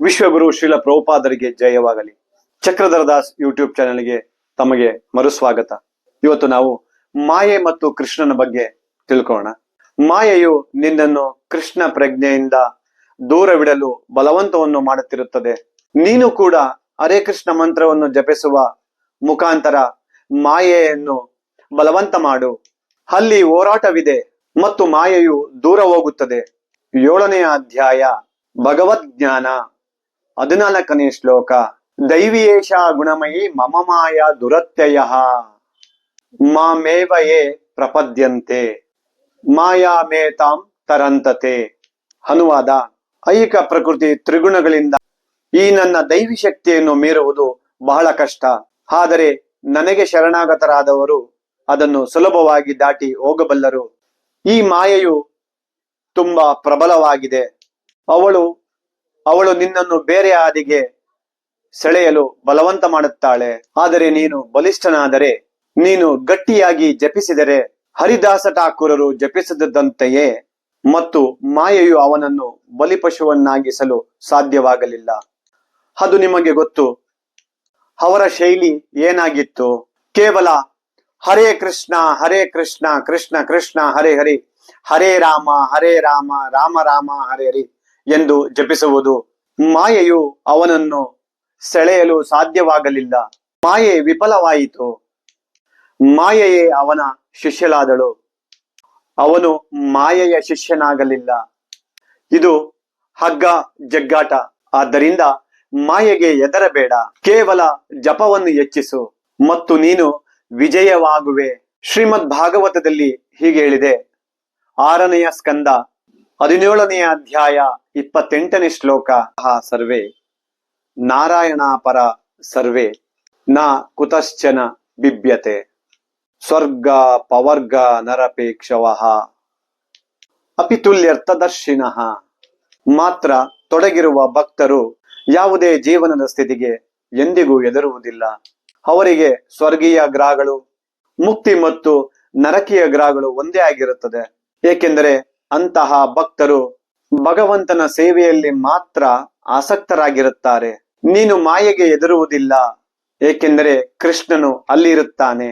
ವಿಶ್ವಗುರು ಶ್ರೀಲ ಪ್ರಭುಪಾದರಿಗೆ ಜಯವಾಗಲಿ. ಚಕ್ರಧರ ದಾಸ್ ಯೂಟ್ಯೂಬ್ ಚಾನೆಲ್ಗೆ ತಮಗೆ ಮರುಸ್ವಾಗತ. ಇವತ್ತು ನಾವು ಮಾಯೆ ಮತ್ತು ಕೃಷ್ಣನ ಬಗ್ಗೆ ತಿಳ್ಕೋಣ. ಮಾಯೆಯು ನಿನ್ನನ್ನು ಕೃಷ್ಣ ಪ್ರಜ್ಞೆಯಿಂದ ದೂರವಿಡಲು ಬಲವಂತವನ್ನು ಮಾಡುತ್ತಿರುತ್ತದೆ. ನೀನು ಕೂಡ ಹರೇ ಕೃಷ್ಣ ಮಂತ್ರವನ್ನು ಜಪಿಸುವ ಮುಖಾಂತರ ಮಾಯೆಯನ್ನು ಬಲವಂತ ಮಾಡು. ಅಲ್ಲಿ ಹೋರಾಟವಿದೆ ಮತ್ತು ಮಾಯೆಯು ದೂರ ಹೋಗುತ್ತದೆ. 7ನೇ ಅಧ್ಯಾಯ ಭಗವದ್ಜ್ಞಾನ 14ನೇ ಶ್ಲೋಕ. ದೈವಿಯೇಷ ಗುಣಮಯಿ ಮಮ ಮಾಯಾ ದುರತ್ಯಯ ಮಾಮೇವಯೇ ಪ್ರಪದ್ಯಂತೆ ಮಾಯಾಮೇತಾಂ ತರಂತತೆ. ಅನುವಾದ: ಐಹಿಕ ಪ್ರಕೃತಿ ತ್ರಿಗುಣಗಳಿಂದ ಈ ನನ್ನ ದೈವಿ ಶಕ್ತಿಯನ್ನು ಮೀರುವುದು ಬಹಳ ಕಷ್ಟ. ಆದರೆ ನನಗೆ ಶರಣಾಗತರಾದವರು ಅದನ್ನು ಸುಲಭವಾಗಿ ದಾಟಿ ಹೋಗಬಲ್ಲರು. ಈ ಮಾಯೆಯು ತುಂಬಾ ಪ್ರಬಲವಾಗಿದೆ. ಅವಳು ನಿನ್ನನ್ನು ಬೇರೆ ಹಾದಿಗೆ ಸೆಳೆಯಲು ಬಲವಂತ ಮಾಡುತ್ತಾಳೆ. ಆದರೆ ನೀನು ಬಲಿಷ್ಠನಾದರೆ, ನೀನು ಗಟ್ಟಿಯಾಗಿ ಜಪಿಸಿದರೆ ಹರಿದಾಸ ಠಾಕೂರರು ಜಪಿಸಿದಂತೆಯೇ ಮತ್ತು ಮಾಯೆಯು ಅವನನ್ನು ಬಲಿಪಶುವನ್ನಾಗಿಸಲು ಸಾಧ್ಯವಾಗಲಿಲ್ಲ. ಅದು ನಿಮಗೆ ಗೊತ್ತು. ಅವರ ಶೈಲಿ ಏನಾಗಿತ್ತು? ಕೇವಲ ಹರೇ ಕೃಷ್ಣ ಕೃಷ್ಣ ಕೃಷ್ಣ ಹರೇ ಹರಿ, ಹರೇ ರಾಮ ರಾಮ ರಾಮ ಹರೇ ಹರಿ ಎಂದು ಜಪಿಸುವುದು. ಮಾಯೆಯು ಅವನನ್ನು ಸೆಳೆಯಲು ಸಾಧ್ಯವಾಗಲಿಲ್ಲ. ಮಾಯೆ ವಿಫಲವಾಯಿತು. ಮಾಯೆಯೇ ಅವನ ಶಿಷ್ಯಲಾದಳು. ಅವನು ಮಾಯೆಯ ಶಿಷ್ಯನಾಗಲಿಲ್ಲ. ಇದು ಹಗ್ಗ ಜಗ್ಗಾಟ. ಆದ್ದರಿಂದ ಮಾಯೆಗೆ ಹೆದರಬೇಡ. ಕೇವಲ ಜಪವನ್ನು ಹೆಚ್ಚಿಸು ಮತ್ತು ನೀನು ವಿಜಯವಾಗುವೆ. ಶ್ರೀಮದ್ ಭಾಗವತದಲ್ಲಿ ಹೀಗೆ ಹೇಳಿದೆ. 6ನೇ ಸ್ಕಂದ 17ನೇ ಅಧ್ಯಾಯ 28ನೇ ಶ್ಲೋಕ. ಸರ್ವೇ ನಾರಾಯಣಾಪರ ಸರ್ವೇ ನ ಕುತಶ್ಚನ ಬಿಭ್ಯತೆ ಸ್ವರ್ಗ ಪವರ್ಗ ನರಪೇಕ್ಷವಃ ಅಪಿತುಲ್ಯರ್ಥದರ್ಶಿನಃ. ಮಾತ್ರ ತೊಡಗಿರುವ ಭಕ್ತರು ಯಾವುದೇ ಜೀವನದ ಸ್ಥಿತಿಗೆ ಎಂದಿಗೂ ಹೆದರುವುದಿಲ್ಲ. ಅವರಿಗೆ ಸ್ವರ್ಗೀಯ ಗ್ರಹಗಳು, ಮುಕ್ತಿ ಮತ್ತು ನರಕೀಯ ಗ್ರಹಗಳು ಒಂದೇ ಆಗಿರುತ್ತದೆ. ಏಕೆಂದರೆ ಅಂತಹ ಭಕ್ತರು ಭಗವಂತನ ಸೇವೆಯಲ್ಲಿ ಮಾತ್ರ ಆಸಕ್ತರಾಗಿರುತ್ತಾರೆ. ನೀನು ಮಾಯೆಗೆ ಹೆದರುವುದಿಲ್ಲ, ಏಕೆಂದರೆ ಕೃಷ್ಣನು ಅಲ್ಲಿರುತ್ತಾನೆ.